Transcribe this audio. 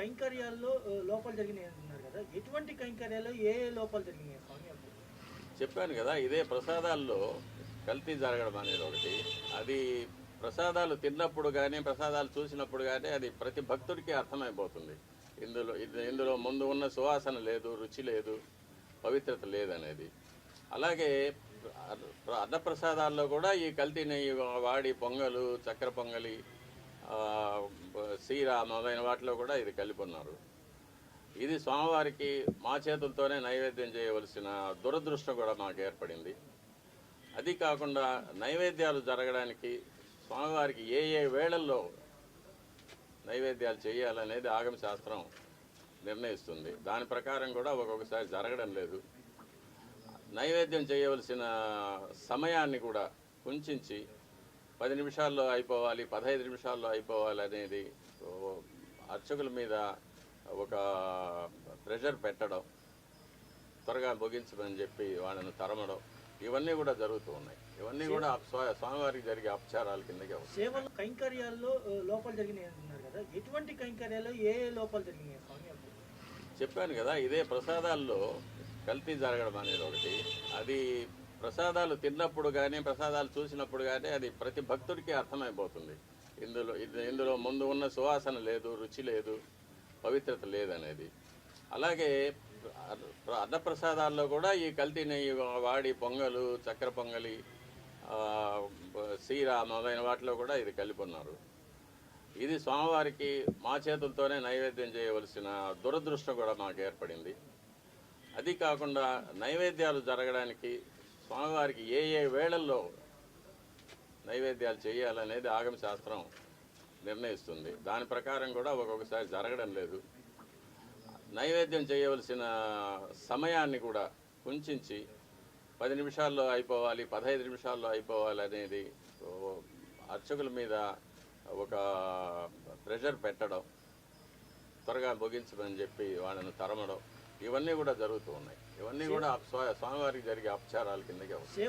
కైంకర్యాల్లో లోపాలు జరిగినాయి అంటున్నారు కదా! ఎటువంటి కైంకర్యాల్లో ఏ లోపాలు జరిగినాయి స్వామి అప్పుడు? చెప్పాను కదా, ఇదే ప్రసాదాల్లో కల్తీ జరగడం అనేది ఒకటి. అది ప్రసాదాలు తిన్నప్పుడు కానీ, ప్రసాదాలు చూసినప్పుడు కానీ అది ప్రతి భక్తుడికి అర్థమైపోతుంది. ఇందులో ముందు ఉన్న సువాసన లేదు, రుచి లేదు, పవిత్రత లేదనేది. అలాగే అన్నప్రసాదాల్లో కూడా ఈ కల్తీ నెయ్యి వాడి పొంగలు, చక్కెర పొంగలి, సీర మొదలైన వాటిలో కూడా ఇది కలిపి ఉన్నారు. ఇది స్వామివారికి మా చేతులతోనే నైవేద్యం చేయవలసిన దురదృష్టం కూడా మాకు ఏర్పడింది. అది కాకుండా నైవేద్యాలు జరగడానికి స్వామివారికి ఏ ఏ వేళల్లో నైవేద్యాలు చేయాలనేది ఆగమ శాస్త్రం నిర్ణయిస్తుంది. దాని ప్రకారం కూడా ఒక్కొక్కసారి జరగడం లేదు. నైవేద్యం చేయవలసిన సమయాన్ని కూడా కుంచించి 10 నిమిషాల్లో అయిపోవాలి, 15 నిమిషాల్లో అయిపోవాలి అనేది అర్చకుల మీద ఒక ప్రెషర్ పెట్టడం, త్వరగా ముగించమని చెప్పి వాళ్ళను తరమడం, ఇవన్నీ కూడా జరుగుతూ ఉన్నాయి. ఇవన్నీ కూడా స్వామివారికి జరిగే అపచారాల కిందకే వస్తాయి. సేవలు కైంకర్యాల్లో లోపాలు జరిగినాయి అంటున్నారు కదా! ఎటువంటి కైంకర్యాల్లో ఏ లోపాలు జరిగినాయి స్వామి అప్పుడు? చెప్పాను కదా, ఇదే ప్రసాదాల్లో కల్తీ జరగడం అనేది ఒకటి. అది ప్రసాదాలు తిన్నప్పుడు కానీ, ప్రసాదాలు చూసినప్పుడు కానీ అది ప్రతి భక్తుడికి అర్థమైపోతుంది. ఇందులో ముందు ఉన్న సువాసన లేదు, రుచి లేదు, పవిత్రత లేదనేది. అలాగే అన్నప్రసాదాల్లో కూడా ఈ కల్తీ నెయ్యి వాడి పొంగలు, చక్కెర పొంగలి, సీర మొదలైన వాటిలో కూడా ఇది కలిపి ఉన్నారు. ఇది స్వామివారికి మా చేతులతోనే నైవేద్యం చేయవలసిన దురదృష్టం కూడా మాకు ఏర్పడింది. అది కాకుండా నైవేద్యాలు జరగడానికి స్వామివారికి ఏ ఏ వేళల్లో నైవేద్యాలు చేయాలనేది ఆగమ శాస్త్రం నిర్ణయిస్తుంది. దాని ప్రకారం కూడా ఒక్కొక్కసారి జరగడం లేదు. నైవేద్యం చేయవలసిన సమయాన్ని కూడా కుంచించి 10 నిమిషాల్లో అయిపోవాలి, 15 నిమిషాల్లో అయిపోవాలి అనేది అర్చకుల మీద ఒక ప్రెషర్ పెట్టడం, త్వరగా ముగించమని చెప్పి వాళ్ళను తరమడం, ఇవన్నీ కూడా జరుగుతూ ఉన్నాయి. ఇవన్నీ కూడా స్వామివారికి జరిగే అపచారాల కిందకే వస్తాయి.